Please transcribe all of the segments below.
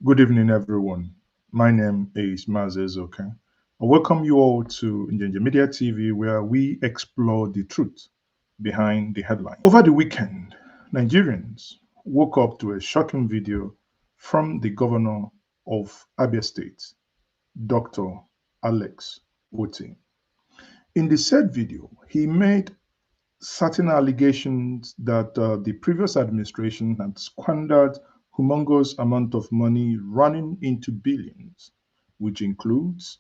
Good evening, everyone. My name is Mazes Oke. I welcome you all to Njenje Media TV, where we explore the truth behind the headline. Over the weekend, Nigerians woke up to a shocking video from the governor of Abia State, Dr. Alex Oti. In the said video, he made certain allegations that the previous administration had squandered humongous amount of money running into billions, which includes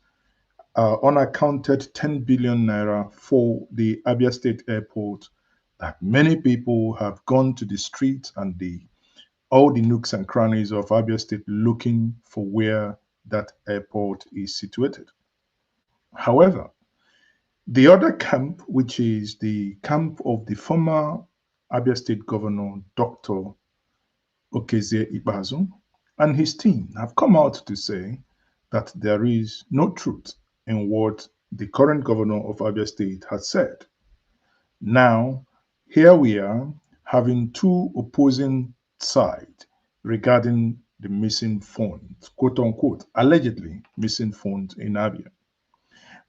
unaccounted 10 billion naira for the Abia State Airport, that many people have gone to the streets and all the nooks and crannies of Abia State looking for where that airport is situated. However, the other camp, which is the camp of the former Abia State Governor, Dr. Okezie Ikpeazu, and his team have come out to say that there is no truth in what the current governor of Abia State has said. Now, here we are having two opposing sides regarding the missing funds, quote unquote, allegedly missing funds in Abia.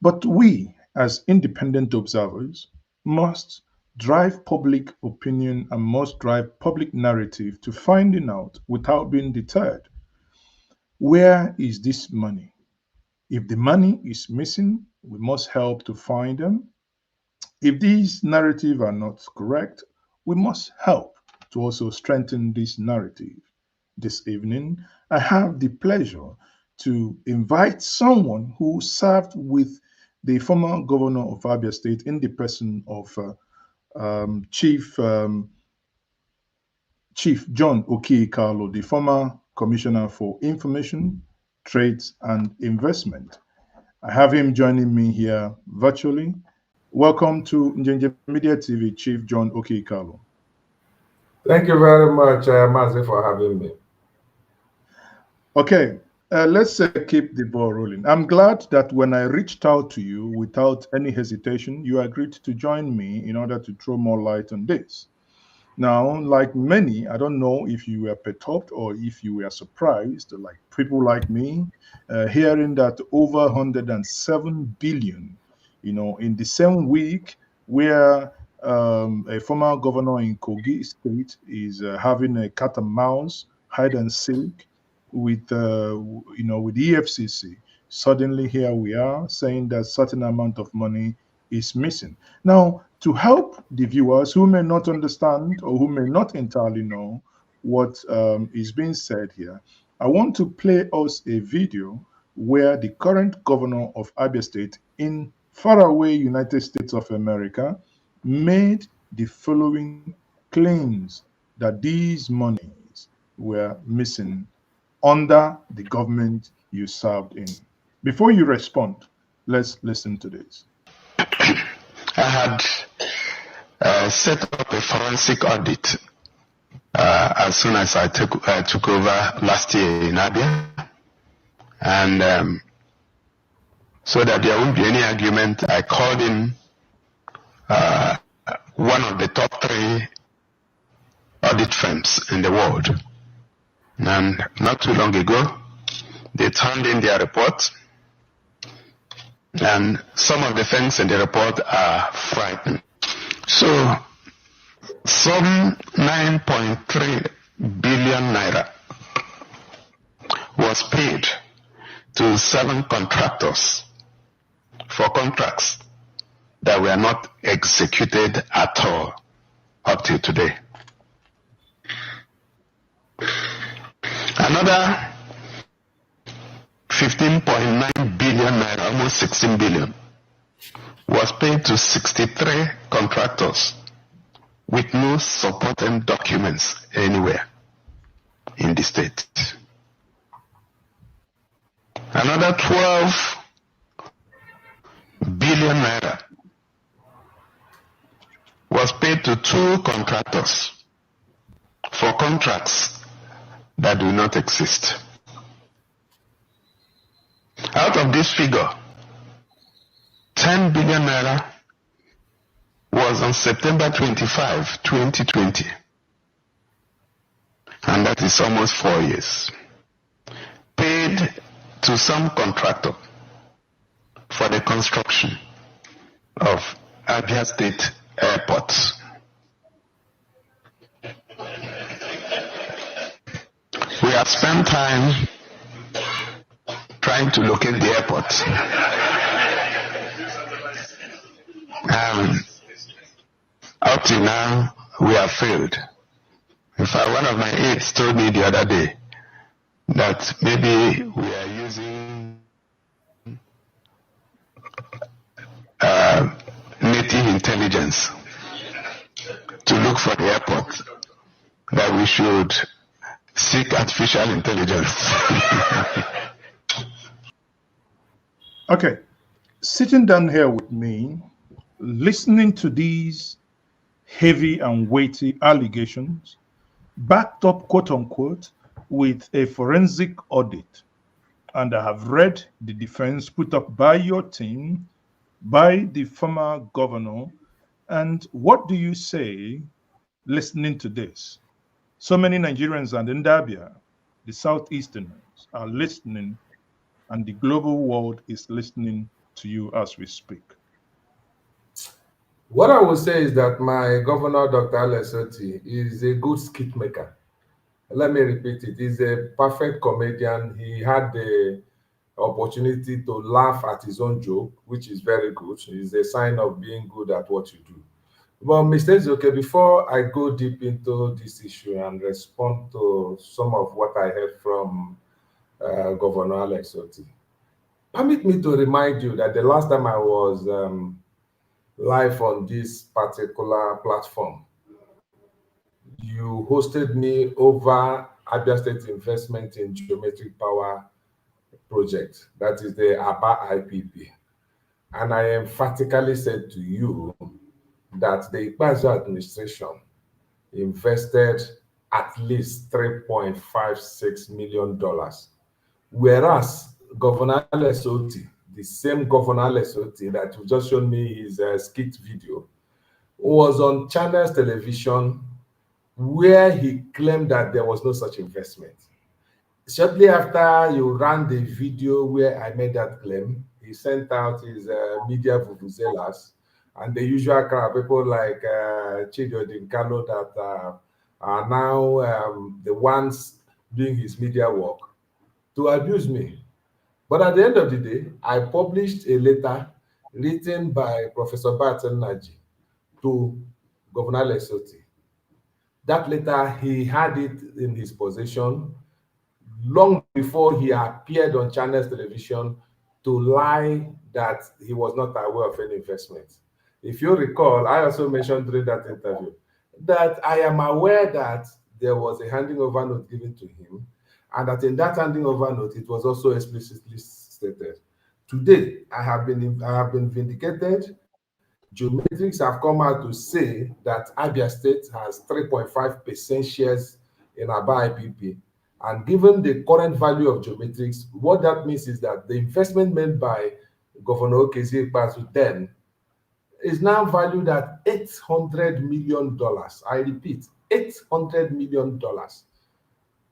But we, as independent observers, must drive public opinion and must drive public narrative to finding out without being deterred. Where is this money? If the money is missing, we must help to find them. If these narratives are not correct, we must help to also strengthen this narrative. This evening, I have the pleasure to invite someone who served with the former governor of Abia State in the person of Chief John Okiyi Kalu, the former Commissioner for Information, Trades and Investment. I have him joining me here virtually. Welcome to Njenje Media TV, Chief John Okiyi Kalu. Thank you very much, Mazi, for having me. Okay, let's keep the ball rolling. I'm glad that when I reached out to you without any hesitation, you agreed to join me in order to throw more light on this. Now, like many, I don't know if you were perturbed or if you were surprised, like people like me, hearing that over 107 billion, in the same week where a former governor in Kogi State is having a cat and mouse, hide and seek with with the EFCC. Suddenly, here we are saying that certain amount of money is missing. Now, to help the viewers who may not understand or who may not entirely know what is being said here, I want to play us a video where the current governor of Abia State in faraway United States of America made the following claims that these monies were missing under the government you served in. Before you respond, let's listen to this. I had set up a forensic audit as soon as I took over last year in Abia, and so that there won't be any argument, I called in one of the top 3 audit firms in the world, and not too long ago, they turned in their report. And some of the things in the report are frightening. So, some 9.3 billion naira was paid to 7 contractors for contracts that were not executed at all up till today. Another 15.9 billion naira, almost 16 billion, was paid to 63 contractors with no supporting documents anywhere in the state. Another 12 billion naira was paid to 2 contractors for contracts that do not exist. Out of this figure, 10 billion naira was on September 25, 2020. And that is almost 4 years. to some contractor for the construction of Abia State airports. We have spent time trying to locate the airport. Up to now, we have failed. In fact, one of my aides told me the other day that maybe we are using native intelligence to look for the airport, that we should seek artificial intelligence. Okay, sitting down here with me, listening to these heavy and weighty allegations, backed up, quote unquote, with a forensic audit. And I have read the defense put up by your team, by the former governor. And what do you say listening to this? So many Nigerians and in Abia, the Southeasterners, are listening, and the global world is listening to you as we speak. What I would say is that my governor, Dr. Alex Otti, is a good skit maker. Let me repeat it. He's a perfect comedian. He had the opportunity to laugh at his own joke, which is very good. It's a sign of being good at what you do. But Mr. Ezeoke, before I go deep into this issue and respond to some of what I heard from Governor Alex Otti, permit me to remind you that the last time I was live on this particular platform, you hosted me over Abia State investment in geometric power project, that is the Abia IPP. And I emphatically said to you that the Ikpeazu administration invested at least $3.56 million, whereas Governor Alex Otti, the same Governor Alex Otti that you just showed me his skit video, was on Channels Television where he claimed that there was no such investment. Shortly after you ran the video where I made that claim, he sent out his media vuvuzelas and the usual crowd, people like Okiyi Kalu that are now the ones doing his media work to abuse me. But at the end of the day, I published a letter written by Professor Barton Naji to Governor Alex Otti. That letter, he had it in his possession long before he appeared on Channels Television to lie that he was not aware of any investment. If you recall, I also mentioned during that interview that I am aware that there was a handing over note given to him, and that in that handing over note, it was also explicitly stated. Today, I have been vindicated. Geometrics have come out to say that Abia State has 3.5% shares in Abia IPP. And given the current value of Geometrics, what that means is that the investment made by Governor Okezie Ikpeazu then is now valued at $800 million. I repeat, $800 million.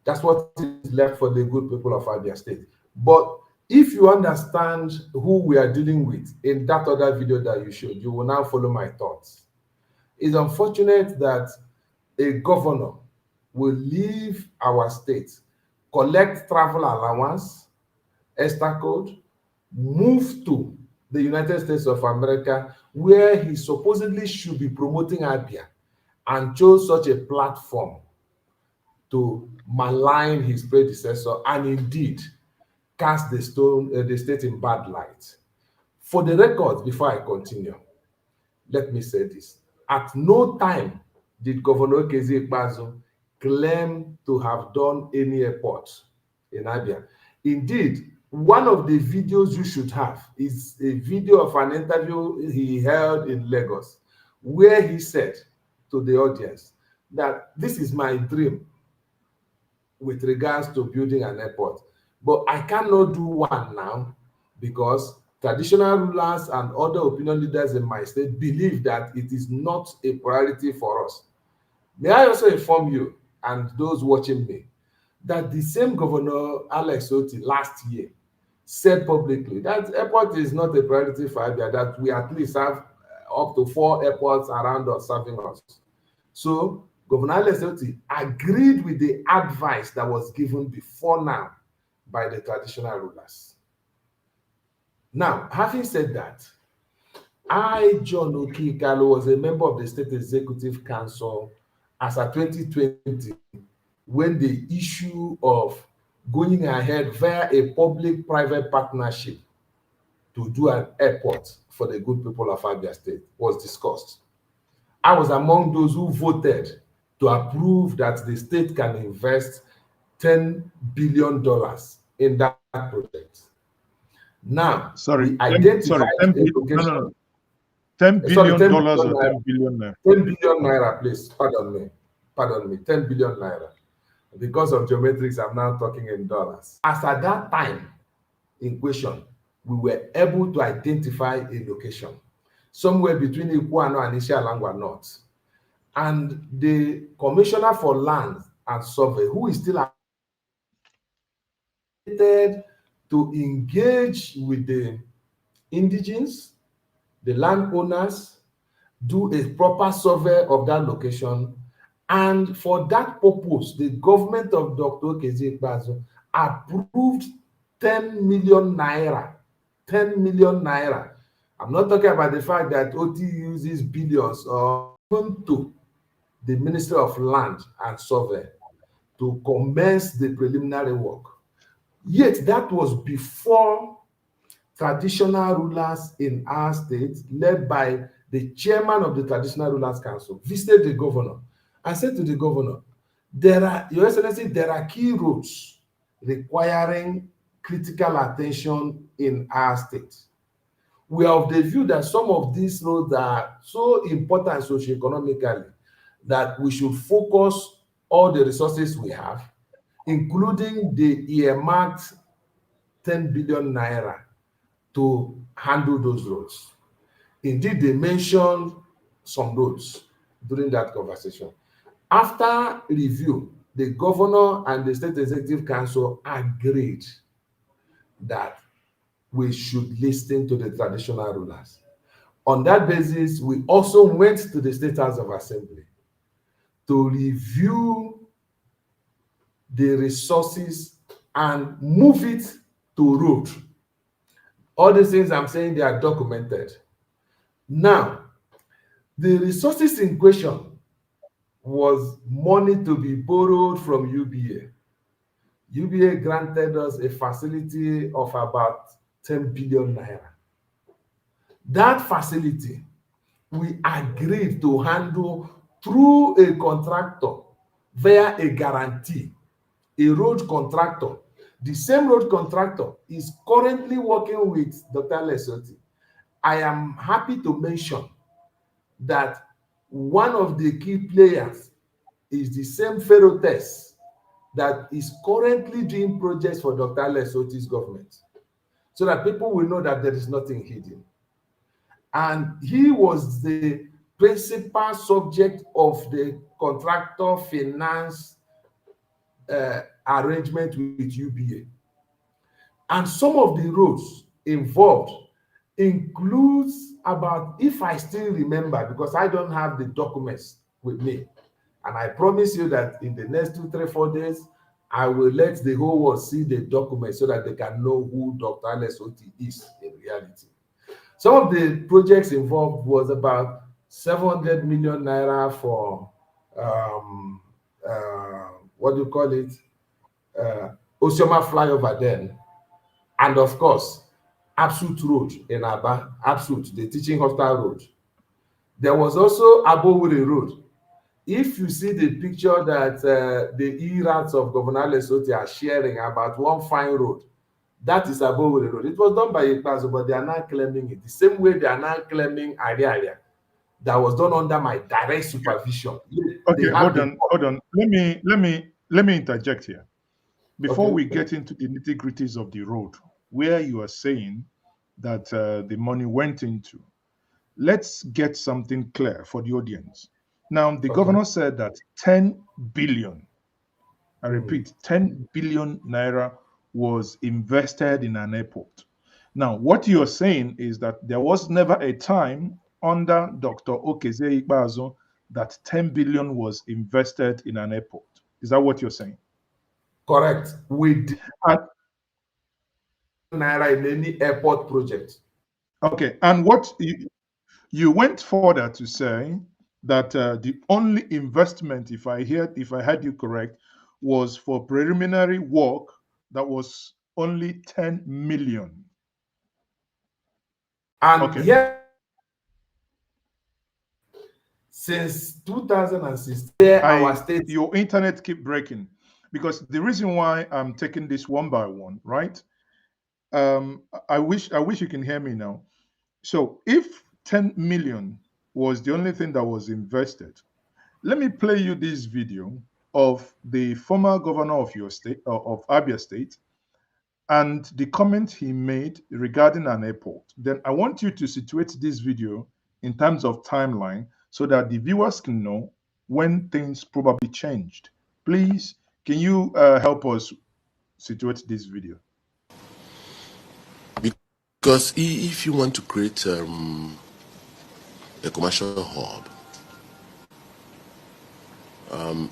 That's what is left for the good people of Abia State. But if you understand who we are dealing with in that other video that you showed, you will now follow my thoughts. It's unfortunate that a governor will leave our state, collect travel allowance, ESTA code, move to the United States of America, where he supposedly should be promoting Abia, and chose such a platform to malign his predecessor and indeed cast the state in bad light. For the record, before I continue, let me say this. At no time did Governor Okezie Ikpeazu claim to have done any airport in Abia. Indeed, one of the videos you should have is a video of an interview he held in Lagos, where he said to the audience that this is my dream with regards to building an airport. But I cannot do one now because traditional rulers and other opinion leaders in my state believe that it is not a priority for us. May I also inform you and those watching me that the same Governor Alex Otti last year said publicly that airport is not a priority for Abia, that we at least have up to 4 airports around us serving us. So Governor Lesoti agreed with the advice that was given before now by the traditional rulers. Now, having said that, I, John Okiyi Kalu, was a member of the State Executive Council as of 2020 when the issue of going ahead via a public-private partnership to do an airport for the good people of Abia State was discussed. I was among those who voted to approve that the state can invest $10 billion in that project. Now, we identified a location. No. $10 billion or 10 billion naira? 10 billion naira, please. Pardon me. 10 billion naira. Because of geometrics, I'm now talking in dollars. As at that time in question, we were able to identify a location somewhere between Ikpeazu and Isialangwa North. And the Commissioner for Land and Survey, who is still to engage with the indigenes, the landowners, do a proper survey of that location. And for that purpose, the government of Dr. Okezie Ikpeazu approved 10 million naira. 10 million naira. I'm not talking about the fact that OT uses billions or even to the Ministry of Land and Survey to commence the preliminary work. Yet that was before traditional rulers in our state, led by the chairman of the Traditional Rulers Council, visited the governor and said to the governor, Your Excellency, there are key roads requiring critical attention in our state. We are of the view that some of these roads are so important socioeconomically that we should focus all the resources we have, including the earmarked 10 billion naira to handle those roads. Indeed, they mentioned some roads during that conversation. After review, the governor and the State Executive Council agreed that we should listen to the traditional rulers. On that basis, we also went to the State House of Assembly to review the resources and move it to road. All these things I'm saying, they are documented. Now, the resources in question was money to be borrowed from UBA. UBA granted us a facility of about 10 billion naira. That facility, we agreed to handle through a contractor via a guarantee, a road contractor. The same road contractor is currently working with Dr. Lesoti. I am happy to mention that one of the key players is the same Ferrotes that is currently doing projects for Dr. Lesoti's government, so that people will know that there is nothing hidden. And he was the principal subject of the contractor finance arrangement with UBA. And some of the roads involved includes about, if I still remember, because I don't have the documents with me, and I promise you that in the next 2, 3, 4 days, I will let the whole world see the documents so that they can know who Dr. Lesoti is in reality. Some of the projects involved was about 700 million naira for Osioma flyover then, and of course Absolute Road in Aba, Absolute, the teaching hospital road. There was also Abowure Road. If you see the picture that the e-rats of Governor Lesoti are sharing about one fine road, that is Abowure Road. It was done by Ikpeazu, but they are now claiming it the same way they are now claiming Aria that was done under my direct supervision. Okay, hold on. Let me interject here. Before we get into the nitty-gritties of the road, where you are saying that the money went into, let's get something clear for the audience. Now, the governor said that 10 billion, I repeat, 10 billion naira was invested in an airport. Now, what you're saying is that there was never a time under Dr. Okezie Ikpeazu that 10 billion was invested in an airport. Is that what you're saying? Correct. With And, naira in any airport project. okay, and what you went further to say that the only investment, if I had you correct, was for preliminary work that was only 10 million. And Okay. here, since 2016, our state. Your internet keep breaking, because the reason why I'm taking this one by one, right? I wish you can hear me now. So if 10 million was the only thing that was invested, let me play you this video of the former governor of your state, of Abia State, and the comment he made regarding an airport. Then I want you to situate this video in terms of timeline so that the viewers can know when things probably changed. Please, can you help us situate this video? Because if you want to create a commercial hub,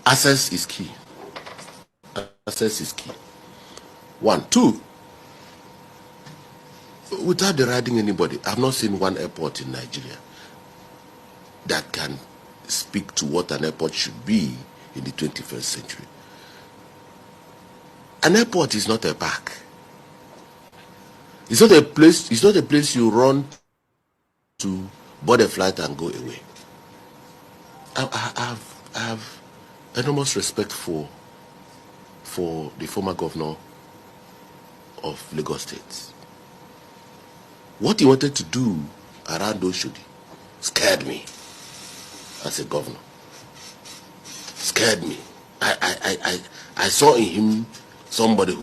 access is key. Access is key. One. Two, without deriding anybody, I've not seen one airport in Nigeria that can speak to what an airport should be in the 21st century. An airport is not a park. It's not a place. It's not a place you run to board a flight and go away. I have enormous respect for the former governor of Lagos State. What he wanted to do around Oshodi scared me as a governor. Scared me. I saw in him somebody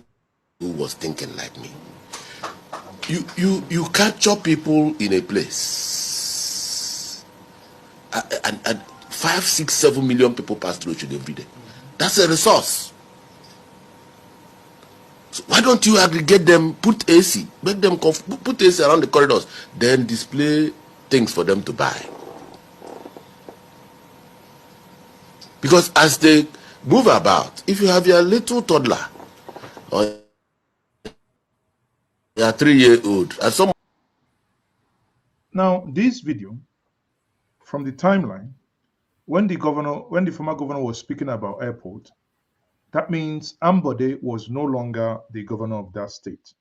who was thinking like me. You capture people in a place, and 5, 6, 7 million people pass through Oshodi every day. That's a resource. So why don't you aggregate them, put AC, make them put AC around the corridors, then display things for them to buy? Because as they move about, if you have your little toddler or your 3-year-old, and some. Now, this video from the timeline, when the former governor was speaking about airport, that means Ambode was no longer the governor of that state.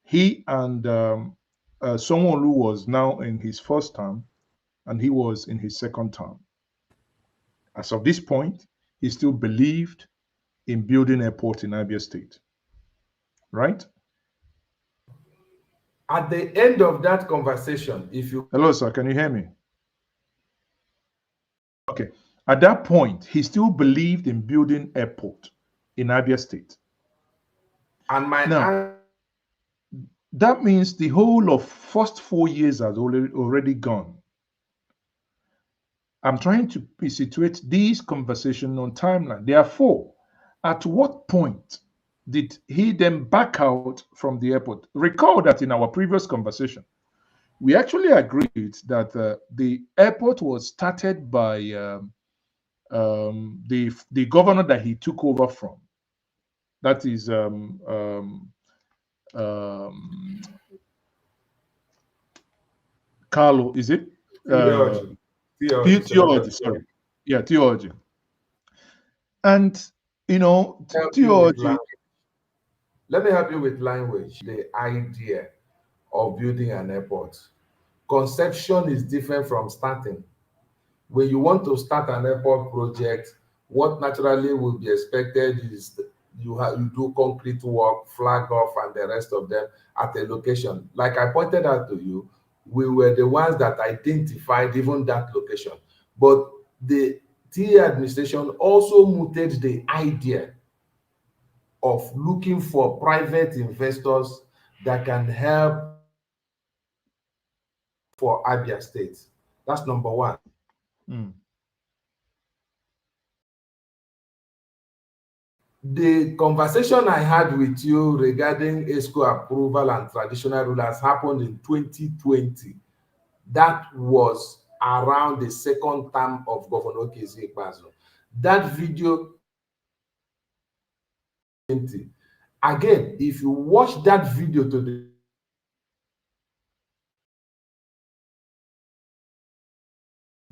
He and someone who was now in his first term, and he was in his second term. As of this point, he still believed in building airport in Abia State, right? At the end of that conversation, if you. Hello, sir, can you hear me? Okay. At that point, he still believed in building airport in Abia State. And now, that means the whole of first 4 years has already gone. I'm trying to situate this conversation on timeline. Therefore, at what point did he then back out from the airport? Recall that in our previous conversation, we actually agreed that the airport was started by the governor that he took over from. That is Kalu, is it? Theology, sorry. Yeah, theology. And, theology. Let me help you with language. The idea of building an airport. Conception is different from starting. When you want to start an airport project, what naturally will be expected is you do concrete work, flag off, and the rest of them at a location. Like I pointed out to you, we were the ones that identified even that location. But the TA administration also mooted the idea of looking for private investors that can help for Abia State. That's number one. The conversation I had with you regarding ESCO approval and traditional rulers happened in 2020. That was around the second term of Governor Okezie Ikpeazu. That video, again, if you watch that video to the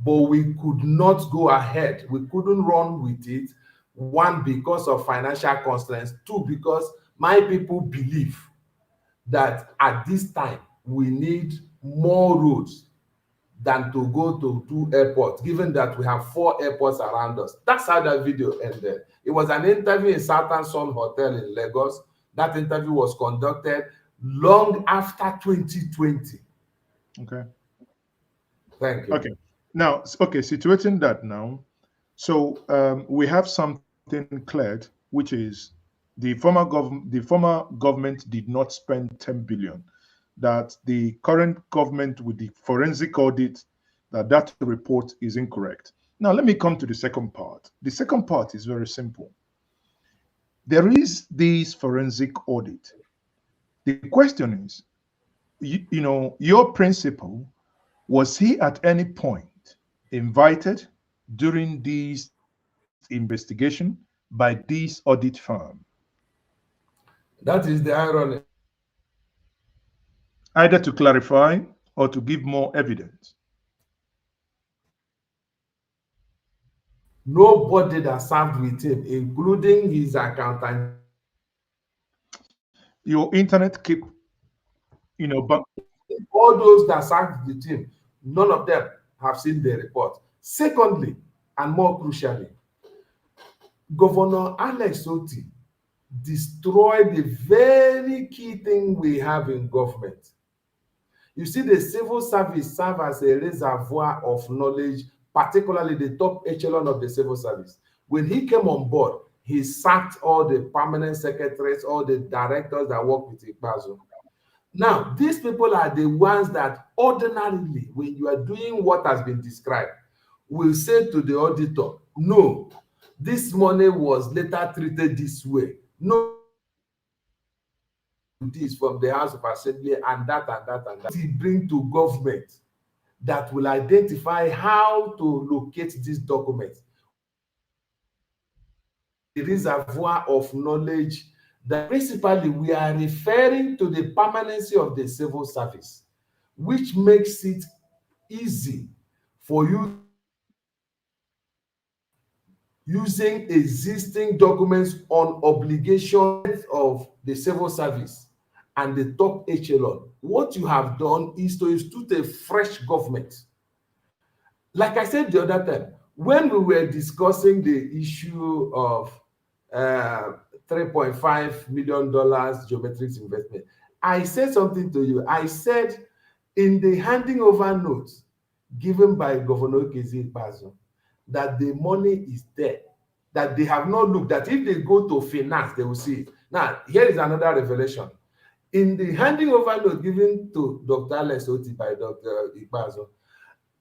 but we could not go ahead. We couldn't run with it. One, because of financial constraints. Two, because my people believe that at this time we need more roads than to go to 2 airports, given that we have 4 airports around us. That's how that video ended. It was an interview in Southern Sun Hotel in Lagos. That interview was conducted long after 2020. Okay. Thank you. Okay. Now, okay, situating that now. So we have something cleared, which is the former government did not spend 10 billion. That the current government with the forensic audit, that report is incorrect. Now let me come to the second part. The second part is very simple. There is this forensic audit. The question is, your principal, was he at any point invited during this investigation by this audit firm? That is the irony. Either to clarify or to give more evidence. Nobody that served with him, including his accountant. Your internet keep, but All those that served with him, none of them have seen the report. Secondly, and more crucially, Governor Alex Oti destroyed the very key thing we have in government. You see, the civil service serves as a reservoir of knowledge, particularly the top echelon of the civil service. When he came on board, he sacked all the permanent secretaries, all the directors that work with Ikpeazu. Now, these people are the ones that ordinarily, when you are doing what has been described, will say to the auditor, no, this money was later treated this way. No, this from the House of Assembly and that and that and that. He bring to government that will identify how to locate this document. The reservoir of knowledge that principally we are referring to the permanency of the civil service, which makes it easy for you using existing documents on obligations of the civil service and the top echelon. What you have done is to institute a fresh government. Like I said the other time, when we were discussing the issue of $3.5 million geometrics investment, I said something to you. I said in the handing over notes given by Governor Okezie Ikpeazu, that the money is there, that they have not looked, that if they go to finance, they will see it. Now, here is another revelation. In the handing over note given to Dr. Alex Oti by Dr. Ikpeazu,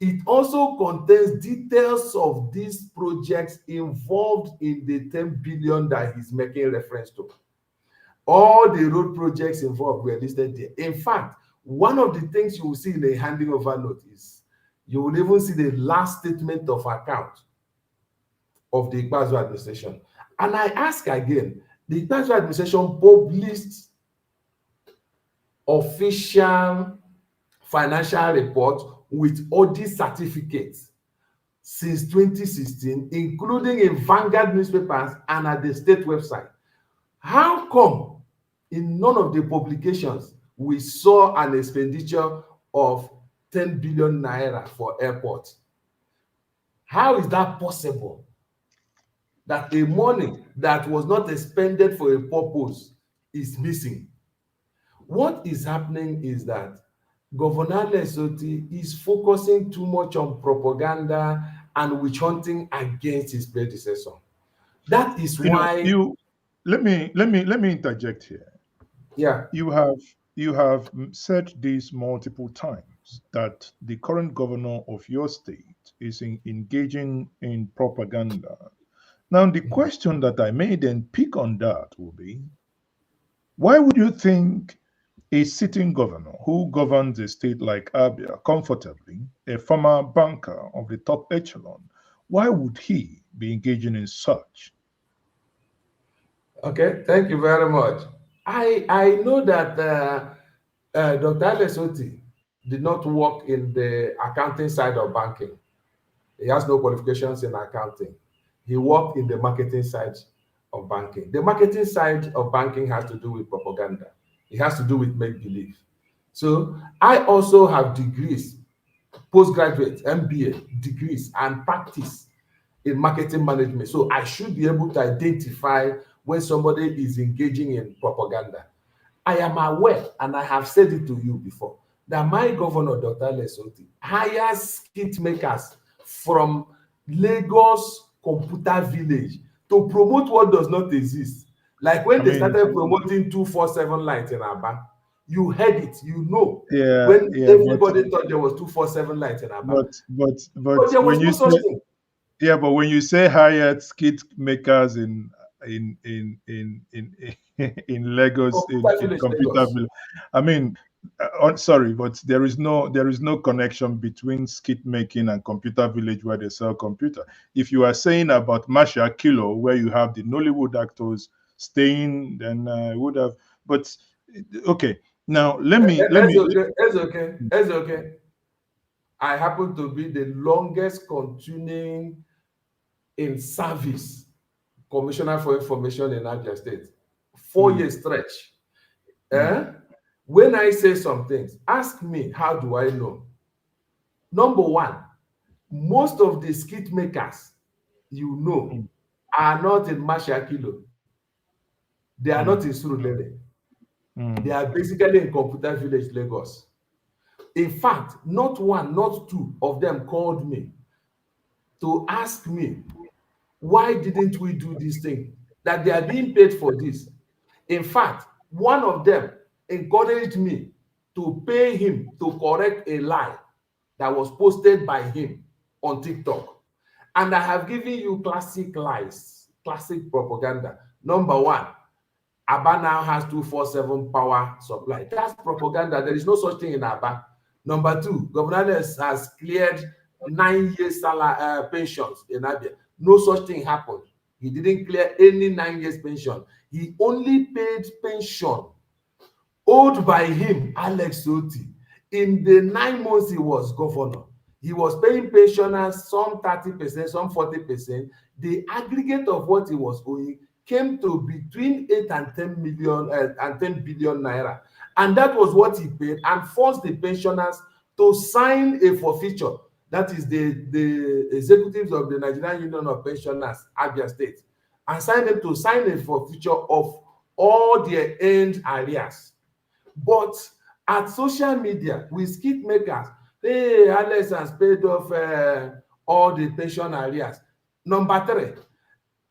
it also contains details of these projects involved in the 10 billion that he's making reference to. All the road projects involved were listed there. In fact, one of the things you will see in the handing over note is you will even see the last statement of account of the Ikpeazu administration. And I ask again, the Ikpeazu administration published official financial report with audit certificates since 2016, including in Vanguard newspapers and at the state website. How come in none of the publications we saw an expenditure of 10 billion naira for airports? How is that possible? That a money that was not expended for a purpose is missing. What is happening is that Governor Alex Oti is focusing too much on propaganda and witch hunting against his predecessor. That is why let me interject here. Yeah. You have said this multiple times that the current governor of your state is engaging in propaganda Now, the question that I may then pick on that will be, why would you think a sitting governor who governs a state like Abia comfortably, a former banker of the top echelon, why would he be engaging in such? Okay, thank you very much. I know that Dr. Alesoti did not work in the accounting side of banking. He has no qualifications in accounting. He worked in the marketing side of banking. The marketing side of banking has to do with propaganda. It has to do with make-believe. So I also have degrees, postgraduate, MBA degrees, and practice in marketing management. So I should be able to identify when somebody is engaging in propaganda. I am aware, and I have said it to you before, that my governor, Dr. Lesoti, hires skit makers from Lagos Computer Village to promote what does not exist. Like when they started promoting 247 lights in Aba, you heard it, you know. Yeah, When yeah, everybody thought there was 247 lights in Aba. But there was when no you such say, thing. yeah, but when you say hired skit makers in in Lagos, Computer in Village, computer Lagos. village, I mean, sorry, but there is no connection between skit making and computer village where they sell computer. If you are saying about Masha Kilo, where you have the Nollywood actors staying, then I would have. But okay, now It's okay. I happen to be the longest continuing in service Commissioner for Information in Abia State. 4 year stretch. When I say some things, ask me, how do I know? Number one, most of the skit makers you know are not in Mashakilo. They are not in Surulere. They are basically in Computer Village, Lagos. In fact, not one, not two of them called me to ask me, why didn't we do this thing? That they are being paid for this. In fact, one of them encouraged me to pay him to correct a lie that was posted by him on TikTok. And I have given you classic lies, classic propaganda. Number one, Aba now has 247 power supply. That's propaganda. There is no such thing in Aba. Number two, Governor has cleared 9 years pensions in Abia. No such thing happened. He didn't clear any 9 years pension. He only paid pension owed by him, Alex Oti, in the 9 months he was governor. He was paying pensioners some 30%, some 40%. The aggregate of what he was owing came to between 8 and 10 million and 10 billion naira. And that was what he paid and forced the pensioners to sign a forfeiture. That is the executives of the Nigerian Union of Pensioners, Abia State, and signed them to sign a forfeiture of all their earned arrears. But at social media, with skit makers, hey, Alex has paid off all the pension arrears. Number three,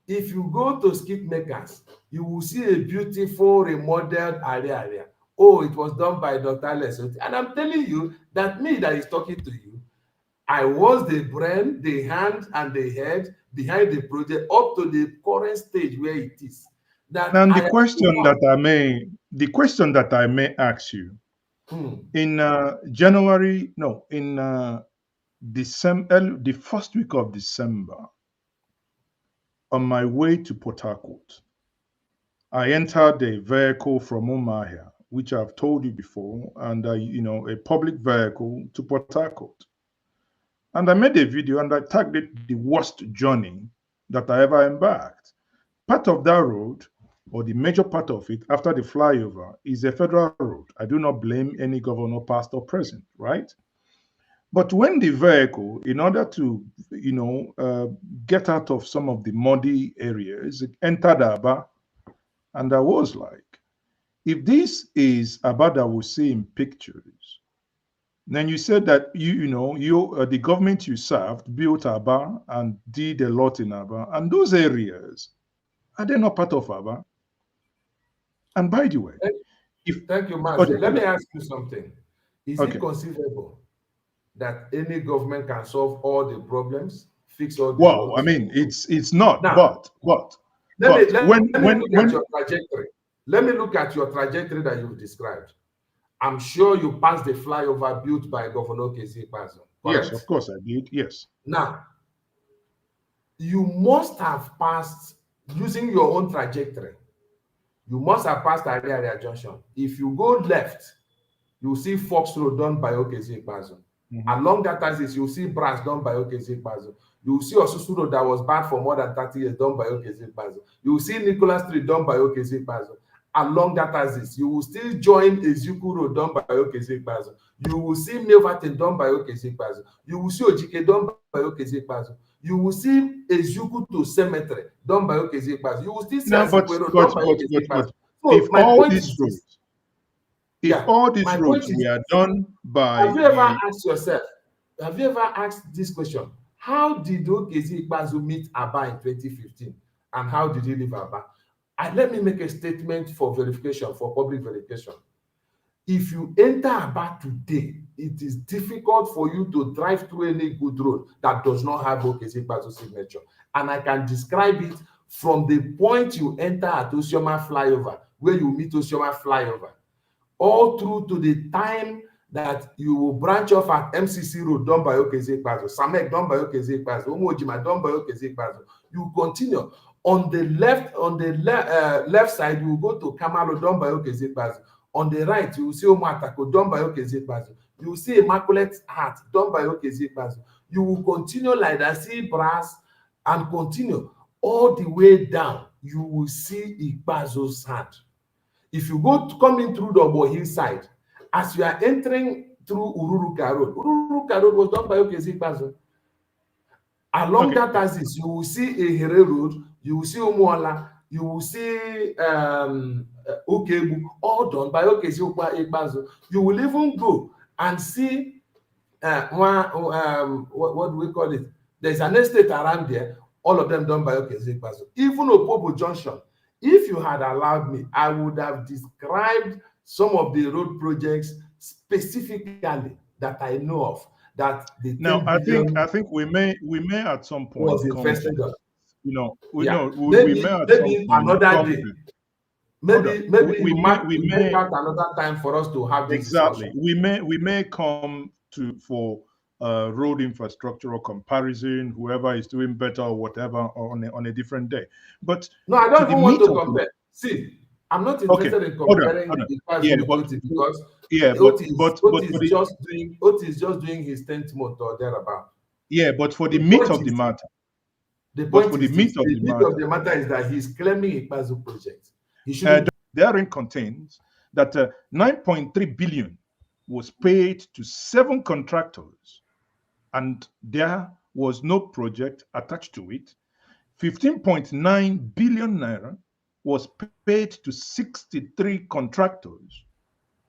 if you go to skit makers, you will see a beautiful remodeled area. Oh, it was done by Dr. Lesoti. And I'm telling you that me that is talking to you, I was the brain, the hand, and the head behind the project up to the current stage where it is. That now I the question that I may ask you, in January, no, in December, the first week of December, on my way to Port Harcourt, I entered a vehicle from Umahia, which I've told you before, and a public vehicle to Port Harcourt. And I made a video and I tagged it the worst journey that I ever embarked. Part of that road, or the major part of it, after the flyover, is a federal road. I do not blame any governor, past or present, right? But when the vehicle, in order to, get out of some of the muddy areas, it entered Aba, and I was like, if this is Aba that we see in pictures, then you said that the government you served built Aba and did a lot in Aba, and those areas, are they not part of Aba? And by the way, thank you, Master. Let me ask you something. Is it conceivable that any government can solve all the problems, fix all these Well, roads. I mean, it's not, Now, but let me when look at your trajectory. Let me look at your trajectory that you've described. I'm sure you passed the flyover built by Governor Okezie, correct? Yes, of course I did. Yes. Now, you must have passed, using your own trajectory, you must have passed Area Junction. If you go left, you see Fox Road done by Okezie Ikpeazu. Along that axis, you see Brass done by Okezie Ikpeazu. You see Osusu Road that was bad for more than 30 years done by Okezie Ikpeazu. You see Nicholas Street done by Okezie Ikpeazu. Along that axis, you will still join Eziku Road done by Okezie Ikpeazu. You will see Milverton done by Okezie Ikpeazu. You will see Ojike done by Okezie Ikpeazu. You will see Eziku to Cemetery done by Okezie Ikpeazu. You will still see Asikwe Road done by Okezie Ikpeazu. So if my all point these is roads, this. if all these roads were done by, have you ever asked yourself? Have you ever asked this question? How did Okezie Ikpeazu meet Abba in 2015, and how did he leave Abba? And let me make a statement for verification, for public verification. If you enter Abba today, it is difficult for you to drive through any good road that does not have Okezie Ikpeazu's signature. And I can describe it from the point you enter at Osioma flyover, where you meet Osioma flyover, all through to the time that you will branch off at MCC Road done by Okezie Ikpeazu, Samek done by Okezie Ikpeazu, Umojima done by Okezie Ikpeazu. You continue. On the left side, you will go to Kamalo done by Okezie Ikpeazu. On the right, you will see Omatako done by Okezie Ikpeazu. You will see Immaculate Heart done by Okezie Ikpeazu. You will continue like that, see Brass, and continue all the way down. You will see Ikpeazu's hand. If you come in through the Obo hillside, as you are entering through Ururuka Road was done by Okezie Ikpeazu. Along that axis, you will see Ehere Road, you will see Umuola, you will see Okebu, all done by Okezie Ikpeazu. You will even go and see what do we call it? There's an estate around there, all of them done by Okezie Ikpeazu. Even Opobo Junction. If you had allowed me, I would have described some of the road projects specifically that I know of. That the now I think we may at some point was invested on. You know, we may at some point another day. Maybe we make out another time for us to have this exactly. discussion. We may come to for road infrastructural comparison, whoever is doing better or whatever on a different day. But no, I don't even want to compare. See, I'm not interested in comparing Ikpeazu with Oti, because Oti is just doing his 10th month or thereabout. Yeah, but for the meat of the matter, the meat of the matter is that he's claiming Ikpeazu project. He should. Therein contains that 9.3 billion was paid to 7 contractors, and there was no project attached to it. 15.9 billion naira was paid to 63 contractors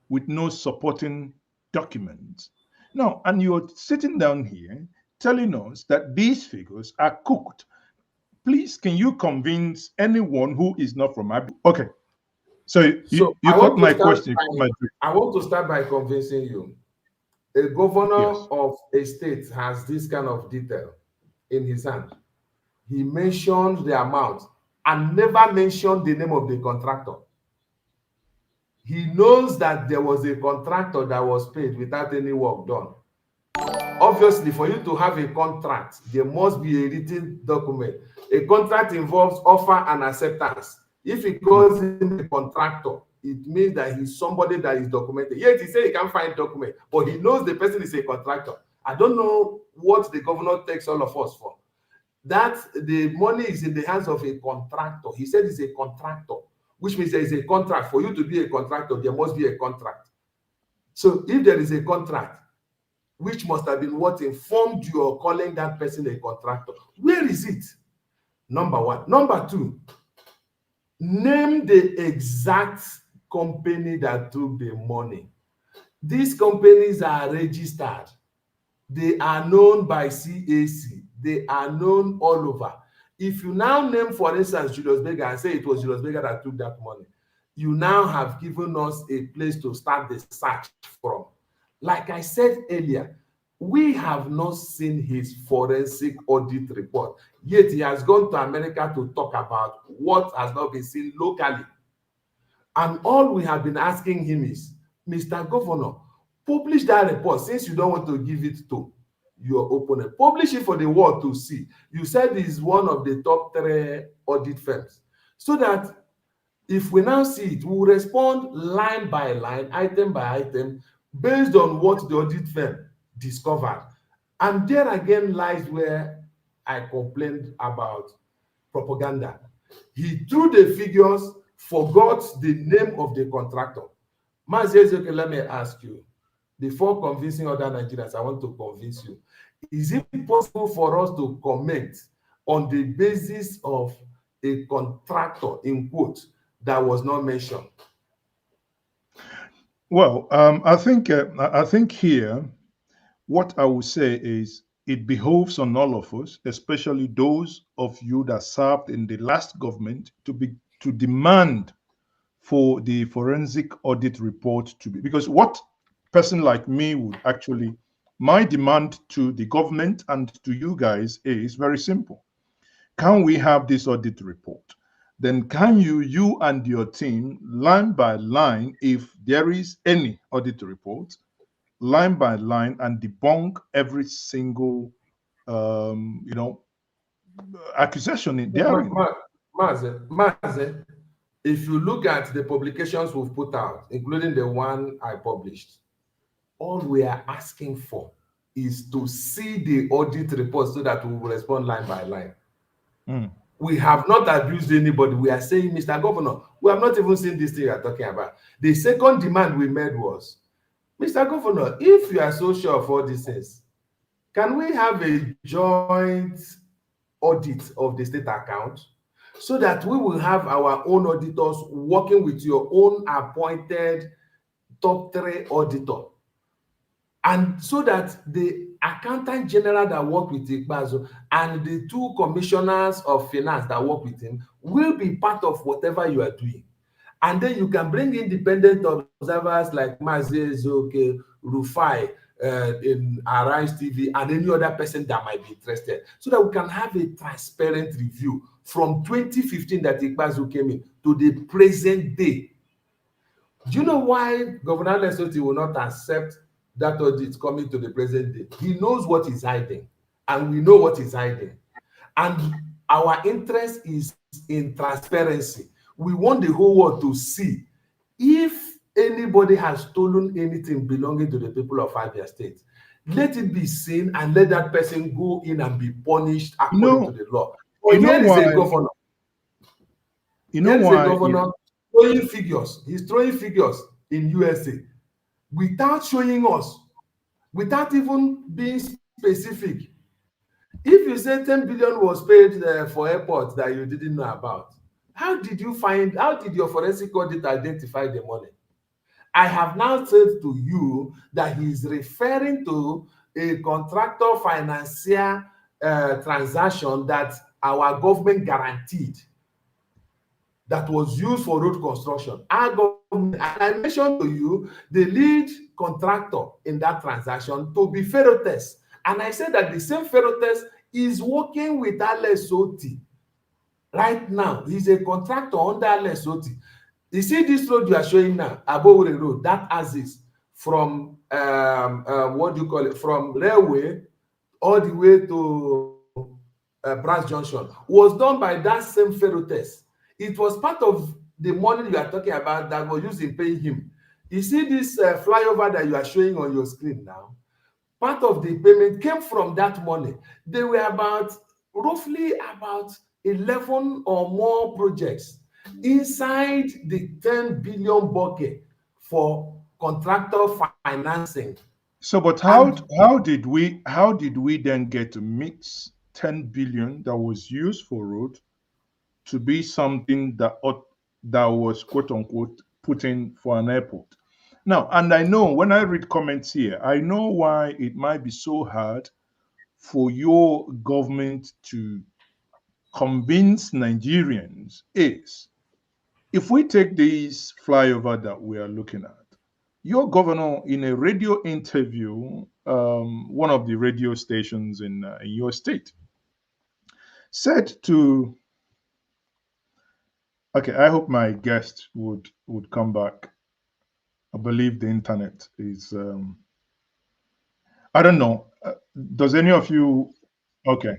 with no supporting documents. Now, and you're sitting down here telling us that these figures are cooked. Please, can you convince anyone who is not from Abia? Okay. So you got my question. I want to start by convincing you. A governor of a state has this kind of detail in his hand. He mentioned the amount and never mentioned the name of the contractor. He knows that there was a contractor that was paid without any work done. Obviously, for you to have a contract, there must be a written document. A contract involves offer and acceptance. If he calls him a contractor, it means that he's somebody that is documented. Yet he said he can't find document, but he knows the person is a contractor. I don't know what the governor takes all of us for. That the money is in the hands of a contractor. He said he's a contractor, which means there is a contract. For you to be a contractor, there must be a contract. So if there is a contract, which must have been what informed you of calling that person a contractor, where is it? Number one. Number two, name the exact company that took the money. These companies are registered. They are known by CAC. They are known all over. If you now name, for instance, Julius Berger and say it was Julius Berger that took that money, you now have given us a place to start the search from. Like I said earlier, We have not seen his forensic audit report, yet he has gone to America to talk about what has not been seen locally. And all we have been asking him is, Mr. Governor, publish that report since you don't want to give it to your opponent. Publish it for the world to see. You said he's one of the top 3 audit firms. So that if we now see it, we will respond line by line, item by item, based on what the audit firm discovered. And there again lies where I complained about propaganda. He threw the figures, forgot the name of the contractor. Mazeze, let me ask you, before convincing other Nigerians, I want to convince you. Is it possible for us to comment on the basis of a contractor, in quote, that was not mentioned? Well, I think here, what I would say is it behoves on all of us, especially those of you that served in the last government, to demand for the forensic audit report to be, because what person like me would actually, my demand to the government and to you guys is very simple. Can we have this audit report? Then can you and your team, line by line, if there is any audit report, line by line, and debunk every single accusation in therein? Maze, if you look at the publications we've put out, including the one I published, all we are asking for is to see the audit report so that we will respond line by line. We have not abused anybody. We are saying, Mr. Governor, we have not even seen this thing you are talking about. The second demand we made was, Mr. Governor, if you are so sure of all these things, can we have a joint audit of the state account so that we will have our own auditors working with your own appointed top 3 auditor? And so that the accountant general that work with Ikpeazu and the 2 commissioners of finance that work with him will be part of whatever you are doing. And then you can bring independent observers like Mazi Zoke, Rufai, in Arise TV, and any other person that might be interested, so that we can have a transparent review from 2015 that Ikpeazu came in to the present day. Do you know why Governor Lesotho will not accept that audit coming to the present day? He knows what he's hiding, and we know what he's hiding. And our interest is in transparency. We want the whole world to see if anybody has stolen anything belonging to the people of Abia State. Let it be seen and let that person go in and be punished according to the law. But here is a governor. You know why? A governor throwing figures. He's throwing figures in USA without showing us, without even being specific. If you say 10 billion was paid for airports that you didn't know about, how did your forensic audit identify the money? I have now said to you that he's referring to a contractor financier transaction that our government guaranteed, that was used for road construction. Our government, and I mentioned to you the lead contractor in that transaction to be Ferrotes. And I said that the same Ferrotes is working with Lesotho right now. He's a contractor under Lesotho. You see this road you are showing now, Abowore Road, that axis from what do you call it, from railway all the way to Brass Junction, was done by that same Ferrotes. It was part of the money you are talking about that was used in paying him. You see this flyover that you are showing on your screen now? Part of the payment came from that money. There were roughly about 11 or more projects inside the 10 billion bucket for contractor financing. So, but how did we then get to mix 10 billion that was used for road to be something that was quote unquote put in for an airport? Now, and I know when I read comments here, I know why it might be so hard for your government to convince Nigerians is, if we take this flyover that we are looking at, your governor, in a radio interview, one of the radio stations in your state, said to, okay, I hope my guest would come back. I believe the internet is, I don't know. Does any of you, okay,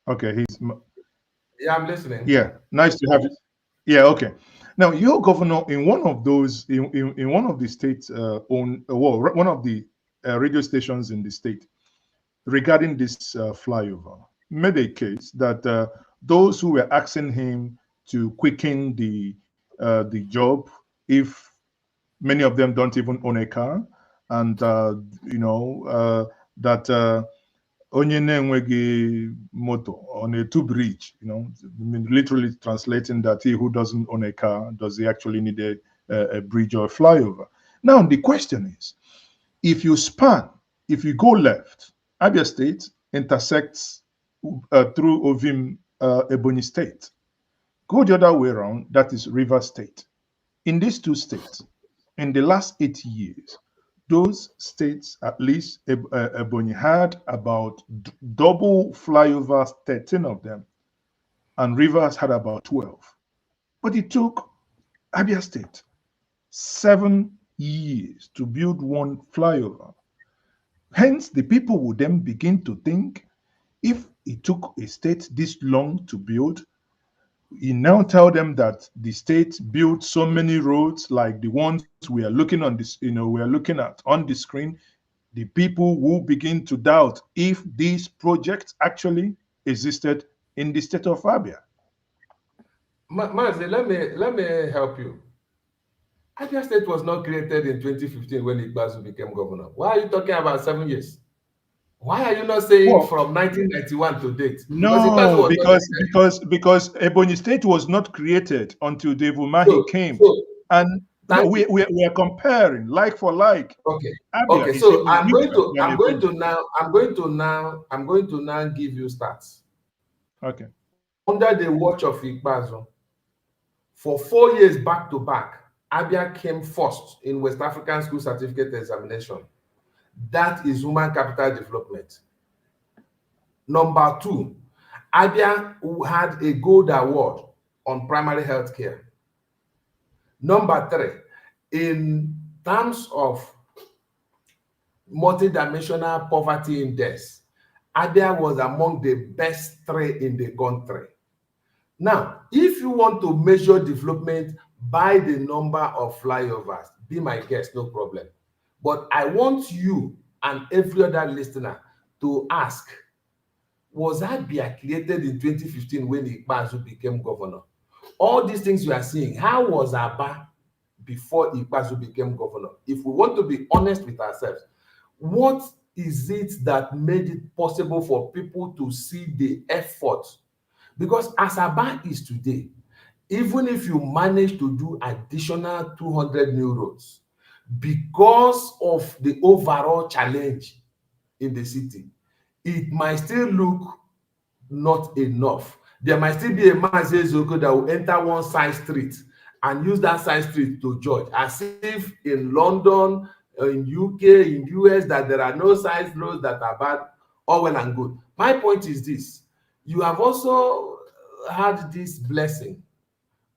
okay, Yeah, I'm listening. yeah, nice to have you. Yeah, okay. Now, your governor in one of those, in one of the states, one of the radio stations in the state, regarding this flyover, made a case that those who were asking him to quicken the job, if many of them don't even own a car, and that onye na-enweghị moto on a two bridge, I mean, literally translating that he who doesn't own a car, does he actually need a bridge or a flyover? Now the question is, if you go left, Abia State intersects through Ovim, Ebonyi State. Go the other way around, that is River State. In these two states, in the last 8 years, those states, at least Ebonyi, had about double flyovers, 13 of them, and Rivers had about 12. But it took Abia State 7 years to build one flyover. Hence, the people would then begin to think, if it took a state this long to build, you now tell them that the state built so many roads like the ones we are looking on this, we are looking at on the screen. The people will begin to doubt if these projects actually existed in the state of Abia. Mazi, let me help you. Abia State was not created in 2015 when Ikpeazu became governor. Why are you talking about 7 years? Why are you not saying from 1991 to date? No, because Ebonyi State was not created until Dave Umahi came, and we are comparing like for like. Okay. Abia okay. So I'm going to now give you stats. Okay. Under the watch of Ikpeazu, for 4 years back to back, Abia came first in West African School Certificate Examination. That is human capital development. Number 2, Abia had a gold award on primary health care. Number 3, in terms of multidimensional poverty index, Abia was among the best 3 in the country. Now, if you want to measure development by the number of flyovers, be my guest, no problem. But I want you and every other listener to ask, was Abia created in 2015 when Ikpeazu became governor? All these things you are seeing, how was Abia before Ikpeazu became governor? If we want to be honest with ourselves, what is it that made it possible for people to see the effort? Because as Abia is today, even if you manage to do additional 200 new roads, because of the overall challenge in the city, it might still look not enough. There might still be a Mazi Ezoko that will enter one side street and use that side street to judge, as if in London, in UK, in US, that there are no side roads that are bad, all well and good. My point is this: you have also had this blessing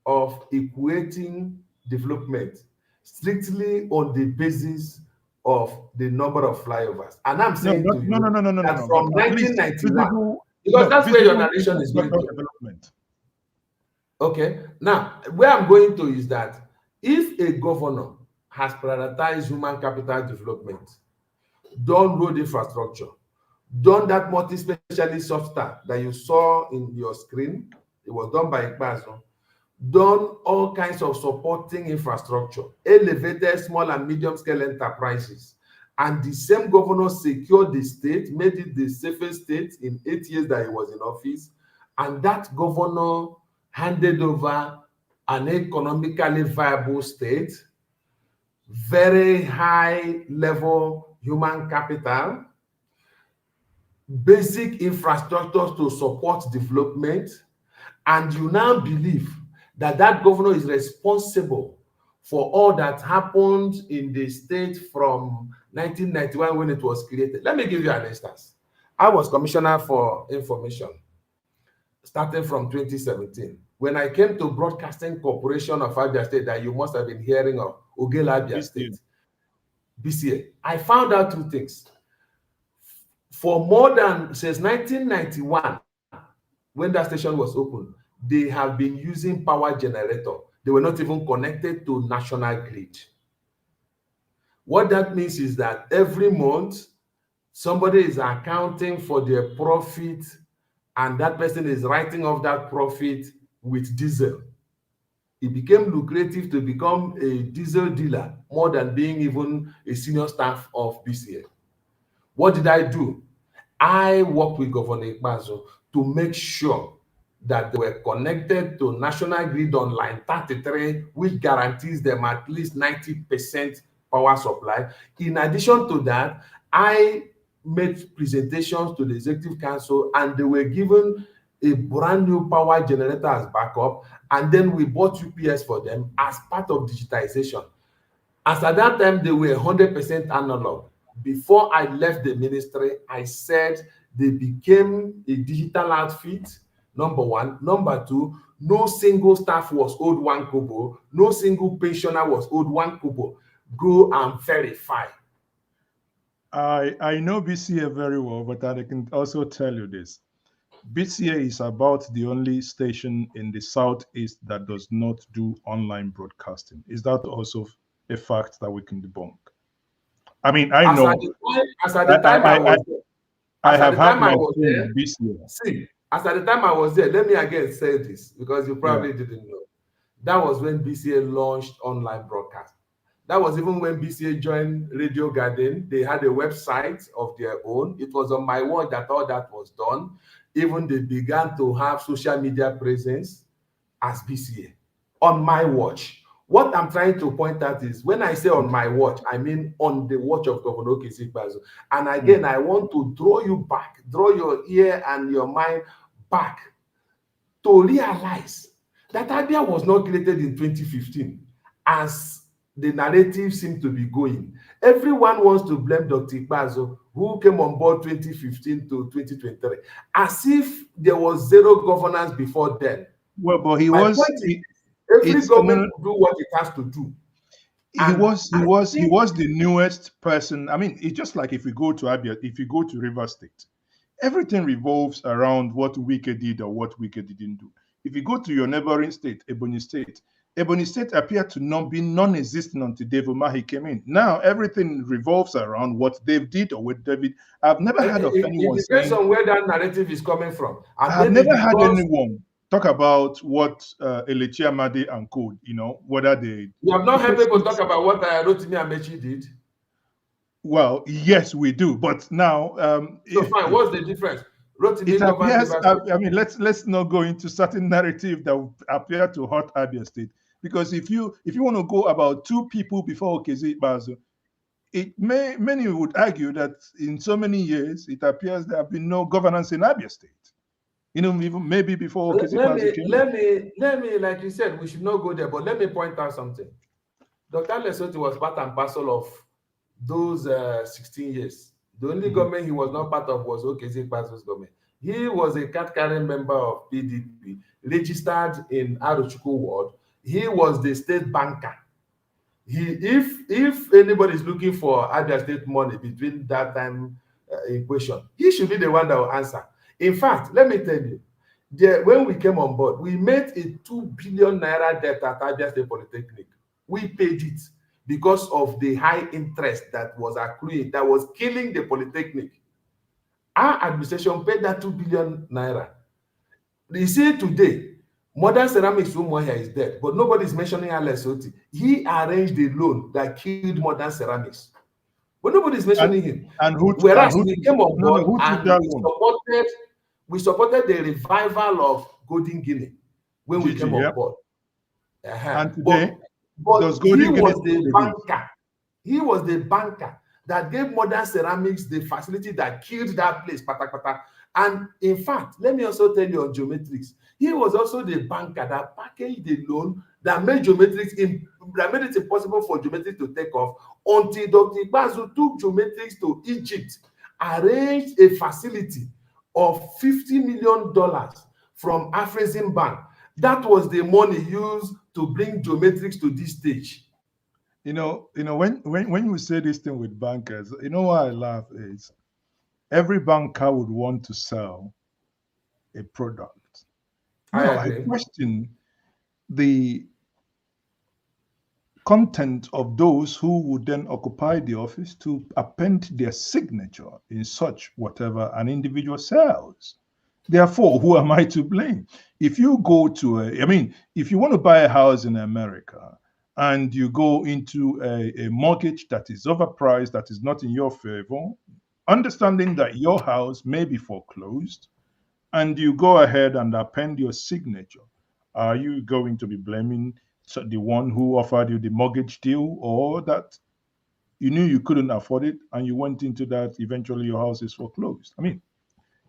of equating development strictly on the basis of the number of flyovers. And I'm saying to you that from 1991, because that's where your narration is going to. Development. Okay, now where I'm going to is that if a governor has prioritized human capital development, done road infrastructure, done that multi-specialist software that you saw in your screen, it was done by Ikpeazu, done all kinds of supporting infrastructure, elevated small and medium scale enterprises, and the same governor secured the state, made it the safest state in 8 years that he was in office, and that governor handed over an economically viable state, very high level human capital, basic infrastructure to support development, and you now believe that that governor is responsible for all that happened in the state from 1991 when it was created. Let me give you an instance. I was Commissioner for Information starting from 2017. When I came to Broadcasting Corporation of Abia State, that you must have been hearing of, Abia State, BCA, I found out two things. For more than, since 1991, when that station was opened, they have been using power generator. They were not even connected to national grid. What that means is that every month, somebody is accounting for their profit, and that person is writing off that profit with diesel. It became lucrative to become a diesel dealer more than being even a senior staff of BCA. What did I do? I worked with Governor Ikpeazu to make sure that they were connected to national grid on line 33, which guarantees them at least 90% power supply. In addition to that, I made presentations to the Executive Council, and they were given a brand new power generator as backup, and then we bought UPS for them as part of digitization. As at that time, they were 100% analog. Before I left the ministry, I said they became a digital outfit, number one. Number two, no single staff was owed 1 kobo. No single pensioner was owed 1 kobo. Go and verify. I know BCA very well, but I can also tell you this. BCA is about the only station in the Southeast that does not do online broadcasting. Is that also a fact that we can debunk? I mean, I know. As at the time I was there, I have had my BCA. See, as at the time I was there, let me again say this, because you probably didn't know. That was when BCA launched online broadcast. That was even when BCA joined Radio Garden. They had a website of their own. It was on my watch that all that was done. Even they began to have social media presence as BCA on my watch. What I'm trying to point out is, when I say on my watch, I mean on the watch of Governor Okezie Ikpeazu. And again, I want to draw you back, draw your ear and your mind back to realize that Abia was not created in 2015, as the narrative seems to be going. Everyone wants to blame Dr. Ikpeazu, who came on board 2015 to 2023, as if there was zero governance before then. Well, but he My was. point is, every government will do what it has to do. He was the newest person. I mean, it's just like if we go to Abia, if you go to River State, everything revolves around what Wike did or what Wike didn't do. If you go to your neighboring state, Ebonyi State appeared to not be non-existent until Dave Umahi came in. Now everything revolves around what Dave did or what David. I've never heard of anyone. It depends on where that narrative is coming from. I've never had anyone talk about what Elechi Amadi and co, whether they. You have not heard people talk about what Rotimi Amechi did. Well, yes, we do, but now. So fine, what's the difference? It appears, I mean, let's not go into certain narrative that appear to hurt Abia State, because if you want to go about two people before Okezie Ikpeazu, many would argue that in so many years it appears there have been no governance in Abia State. Even maybe before Okezie Ikpeazu came. Let me, like you said, we should not go there, but let me point out something. Dr. Lesoti was part and parcel of those 16 years. The only government he was not part of was Okezie Ikpeazu's government. He was a card-carrying member of PDP, registered in Arochukwu Ward. He was the state banker. If anybody is looking for Abia State money between that time equation, he should be the one that will answer. In fact, let me tell you, when we came on board, we made a 2 billion naira debt at Abia State Polytechnic. We paid it because of the high interest that was accruing, that was killing the Polytechnic. Our administration paid that 2 billion naira. You see today, Modern Ceramics Umuahia is dead, but nobody is mentioning Lesoti. He arranged the loan that killed Modern Ceramics, but nobody is mentioning him. Whereas we came on board and we supported the revival of Golden Guinea when we came on board. And today, but he was the banker. He was the banker that gave Modern Ceramics the facility that killed that place, And in fact, let me also tell you on Geometrics, he was also the banker that packaged the loan that made that made it impossible for Geometrics to take off until Dr. Ikpeazu took Geometrics to Egypt, arranged a facility of $50 million from Afrexim Bank. That was the money used to bring Geometrics to this stage. When you say this thing with bankers, why I laugh is every banker would want to sell a product. Now, I question the content of those who would then occupy the office to append their signature in such whatever an individual sells. Therefore, who am I to blame? If you go to if you want to buy a house in America and you go into a mortgage that is overpriced, that is not in your favor, understanding that your house may be foreclosed, and you go ahead and append your signature, are you going to be blaming the one who offered you the mortgage deal, or that you knew you couldn't afford it and you went into that, eventually your house is foreclosed? I mean,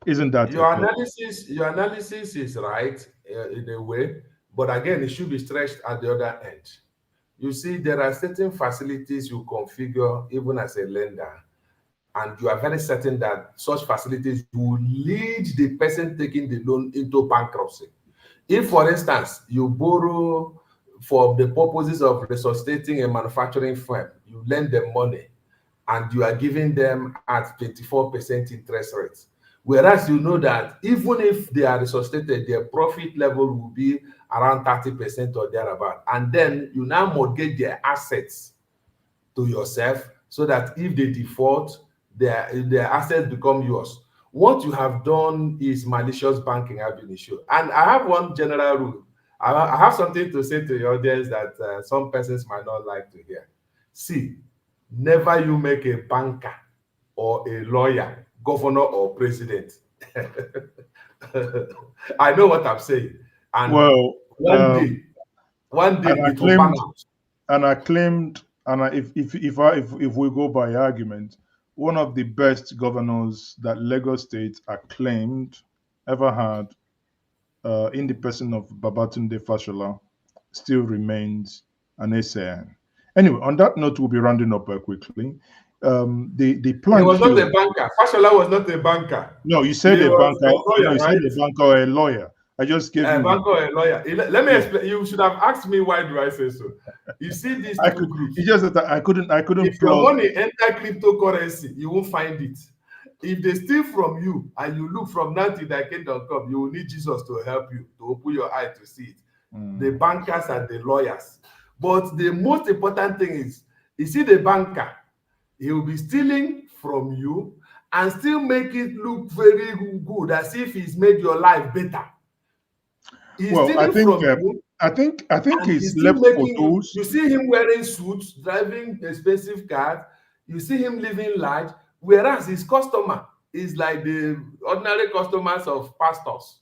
isn't that your analysis is right in a way, but again, it should be stretched at the other end. You see, there are certain facilities you configure even as a lender, and you are very certain that such facilities will lead the person taking the loan into bankruptcy. If, for instance, you borrow for the purposes of resuscitating a manufacturing firm, you lend them money and you are giving them at 24% interest rates. Whereas you know that even if they are resuscitated, their profit level will be around 30% or thereabout. And then you now mortgage their assets to yourself so that if they default, their assets become yours. What you have done is malicious banking, ab initio. And I have one general rule. I have something to say to your audience that some persons might not like to hear. See, never you make a banker or a lawyer governor or president. I know what I'm saying. And well, one day it will pan out. And I claimed, and if we go by argument, one of the best governors that Lagos State acclaimed ever had, in the person of Babatunde Fashola, still remains an SAN. Anyway, on that note, we'll be rounding up quickly. The plan. He was not a banker. Fashola was not a banker. No, you said a banker. You said a banker or a lawyer. I just gave you a banker or a lawyer. Let me explain. You should have asked me why do I say so. You see these two groups. It's just that I couldn't. If your money enter cryptocurrency, you won't find it. If they steal from you and you look from now till thy kingdom come, you will need Jesus to help you, to open your eye to see it. The bankers and the lawyers. But the most important thing is, you see the banker, he will be stealing from you and still make it look very good, as if he's made your life better. He's stealing from you. I think he's left for those. You see him wearing suits, driving expensive cars. You see him living large, whereas his customer is like the ordinary customers of pastors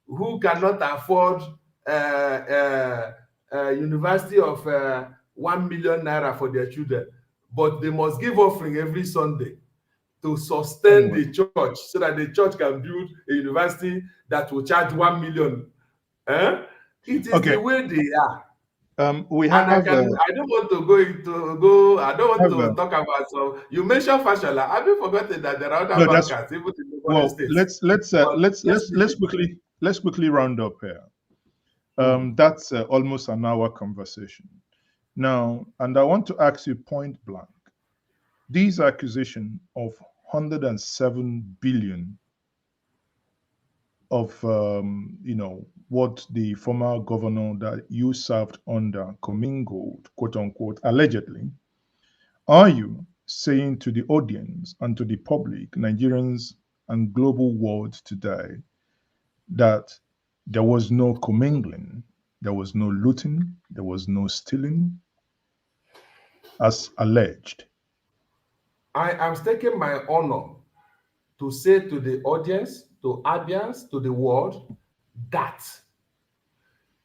who cannot afford university of 1 million naira for their children, but they must give offering every Sunday to sustain the church, so that the church can build a university that will charge 1 million. It is the way they are. We have. I don't want to I don't want to talk about. So you mentioned Fashola. Have you forgotten that there are other bankers even in the States? Let's quickly round up here. That's almost an hour conversation now, and I want to ask you point blank: these accusations of 107 billion of what the former governor that you served under commingled, quote unquote, allegedly, are you saying to the audience and to the public, Nigerians and global world today, that there was no commingling, there was no looting, there was no stealing, as alleged? I am staking my honor to say to the audience, to Abians, to the world, that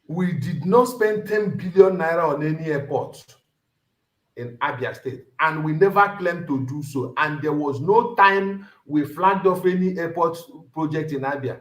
we did not spend 10 billion naira on any airport. in Abia State, and we never claimed to do so. And there was no time we flagged off any airport project in Abia.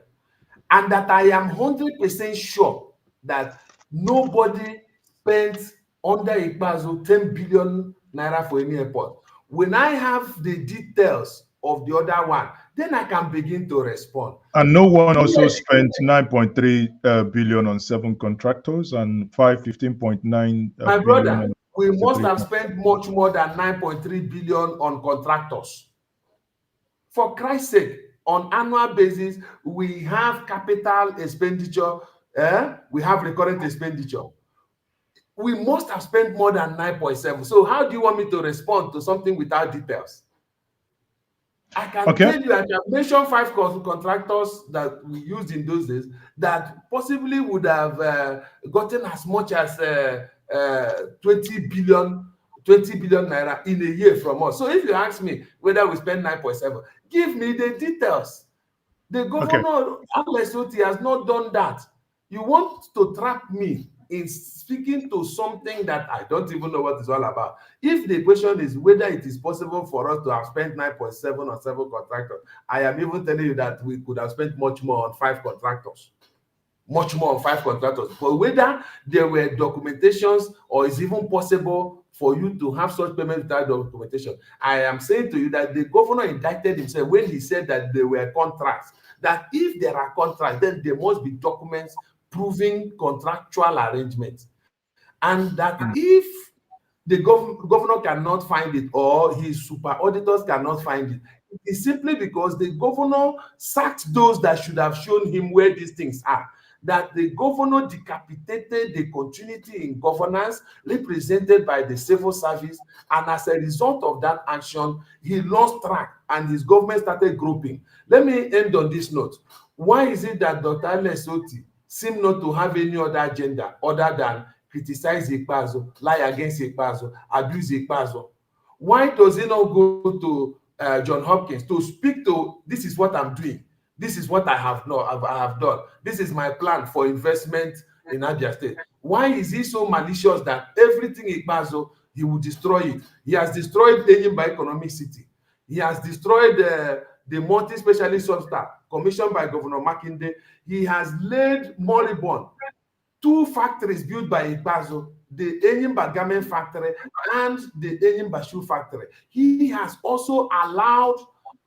And that I am 100% sure that nobody spent under Ikpeazu 10 billion naira for any airport. When I have the details of the other one, then I can begin to respond. And no one also spent 9.3 billion on 7 contractors and 15.9 My billion brother, we on must 3 have spent much more than 9.3 billion on contractors. For Christ's sake, on annual basis, we have capital expenditure, we have recurrent expenditure. We must have spent more than 9.7. So how do you want me to respond to something without details? I can tell you, I can mention 5 contractors that we used in those days that possibly would have gotten as much as 20 billion naira in a year from us. So if you ask me whether we spend 9.7, give me the details. The governor, Alesoti, has not done that. You want to trap me in speaking to something that I don't even know what it's all about. If the question is whether it is possible for us to have spent 9.7 on 7 contractors, I am even telling you that we could have spent much more on 5 contractors. Much more on 5 contractors. But whether there were documentations or it's even possible for you to have such payment without documentation, I am saying to you that the governor indicted himself when he said that there were contracts. That if there are contracts, then there must be documents proving contractual arrangements. And that if the governor cannot find it or his super auditors cannot find it, it is simply because the governor sacked those that should have shown him where these things are. That the governor decapitated the continuity in governance represented by the civil service, and as a result of that action, he lost track and his government started groping. Let me end on this note. Why is it that Dr. Alesoti seem not to have any other agenda other than criticize Ikpeazu, lie against Ikpeazu, abuse Ikpeazu? Why does he not go to John Hopkins to speak to, this is what I'm doing, this is what I have done, this is my plan for investment in Abia State? Why is he so malicious that everything Ikpeazu, he will destroy it? He has destroyed Enyimba Economic City. He has destroyed the multi-specialist substack commissioned by Governor Makinde. He has laid moribund 2 factories built by Ikpeazu, the Enyimba Garment Factory and the Enyimba Shoe Factory. He has also allowed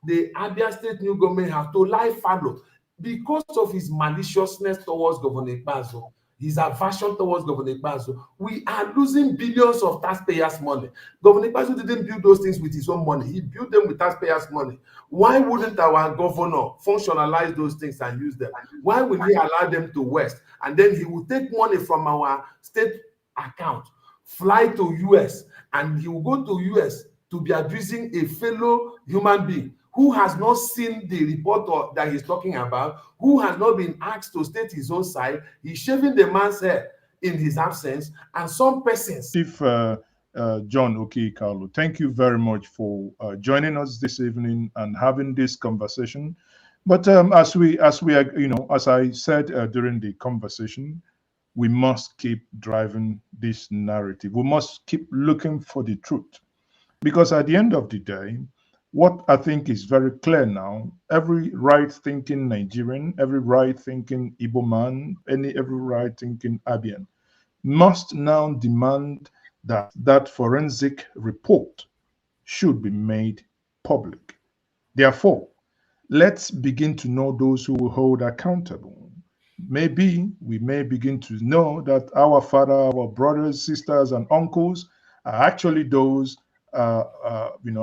the Abia State new government house to lie fallow because of his maliciousness towards Governor Ikpeazu, his aversion towards Governor Ikpeazu. We are losing billions of taxpayers' money. Governor Ikpeazu didn't build those things with his own money. He built them with taxpayers' money. Why wouldn't our governor functionalize those things and use them? Why will he allow them to waste? And then he will take money from our state account, fly to US, and he will go to US to be abusing a fellow human being who has not seen the report that he's talking about, who has not been asked to state his own side. He's shaving the man's hair in his absence, and some persons. John Okiyi Kalu, thank you very much for joining us this evening and having this conversation. But as I said during the conversation, we must keep driving this narrative. We must keep looking for the truth, because at the end of the day, what I think is very clear now, every right-thinking Nigerian, every right-thinking Igbo man, every right-thinking Abian must now demand that that forensic report should be made public. Therefore, let's begin to know those who will hold accountable. Maybe we may begin to know that our father, our brothers, sisters, and uncles are actually those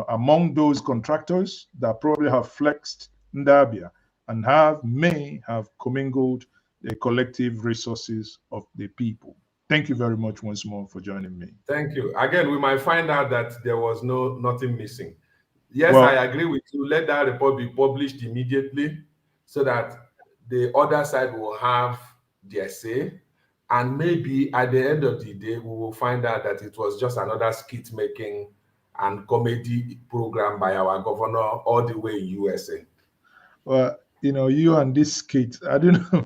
among those contractors that probably have flexed in Abia and may have commingled the collective resources of the people. Thank you very much once more for joining me. Thank you. Again, we might find out that there was nothing missing. Yes, well, I agree with you. Let that report be published immediately so that the other side will have their say. And maybe at the end of the day, we will find out that it was just another skit making and comedy program by our governor all the way in USA. Well, you and this skit, I don't know.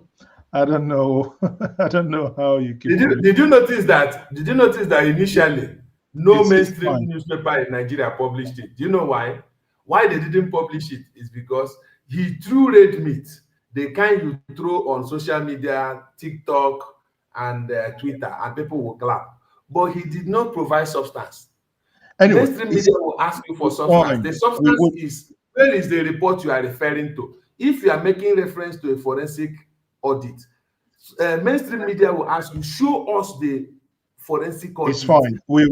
I don't know how you keep. Did you notice that? Did you notice that initially No It's mainstream fine. newspaper in Nigeria published it. Do you know why? Why they didn't publish it is because he threw red meat, the kind you throw on social media, TikTok and Twitter, and people will clap. But he did not provide substance. Anyway, Mainstream media will ask you for it's substance. fine. The We substance would. is, where is the report you are referring to? If you are making reference to a forensic audit, mainstream media will ask you, show us the forensic It's audit. fine. We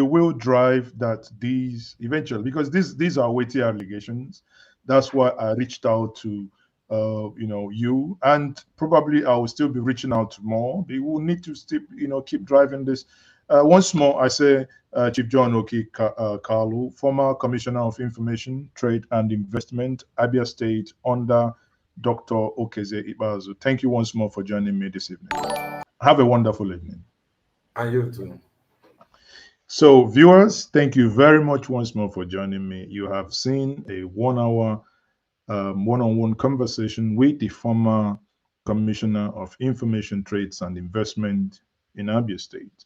will drive that these eventually, because these are weighty allegations. That's why I reached out to you, and probably I will still be reaching out to more. We will need to still keep driving this. Once more, I say Chief John Okiyi Kalu, former Commissioner of Information, Trade and Investment, Abia State, under Dr. Okezie Ikpeazu. Thank you once more for joining me this evening. Have a wonderful evening. And you too. So, viewers, thank you very much once more for joining me. You have seen a 1 hour one-on-one conversation with the former Commissioner of Information, Trades and Investment in Abia State.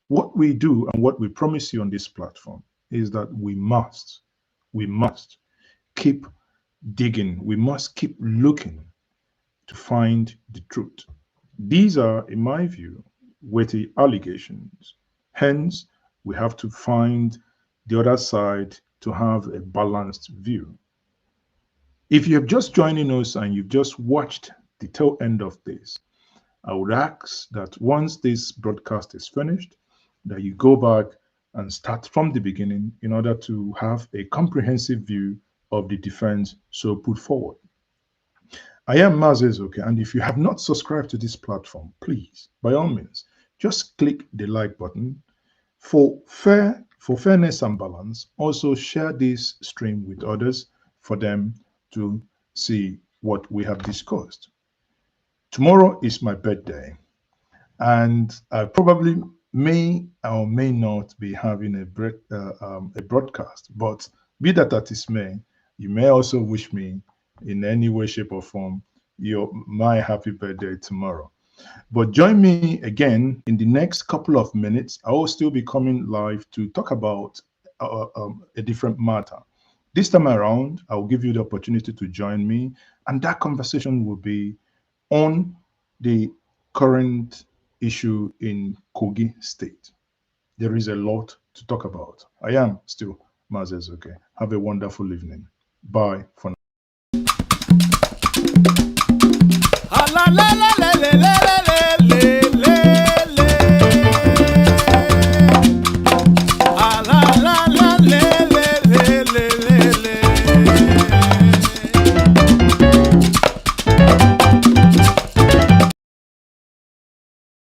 What we do and what we promise you on this platform is that we must keep digging. We must keep looking to find the truth. These are, in my view, weighty allegations. Hence, we have to find the other side to have a balanced view. If you have just joining us and you've just watched the tail end of this, I would ask that once this broadcast is finished, that you go back and start from the beginning in order to have a comprehensive view of the defense so put forward. I am Mazezoke, and if you have not subscribed to this platform, please, by all means, just click the like button. For fairness and balance, also share this stream with others for them to see what we have discussed. Tomorrow is my birthday, and I probably may or may not be having a broadcast, but be that as it may, you may also wish me in any way, shape, or form my happy birthday tomorrow. But join me again in the next couple of minutes. I will still be coming live to talk about a different matter. This time around, I will give you the opportunity to join me, and that conversation will be on the current issue in Kogi State. There is a lot to talk about. I am still Mazezoke. Have a wonderful evening. Bye for now.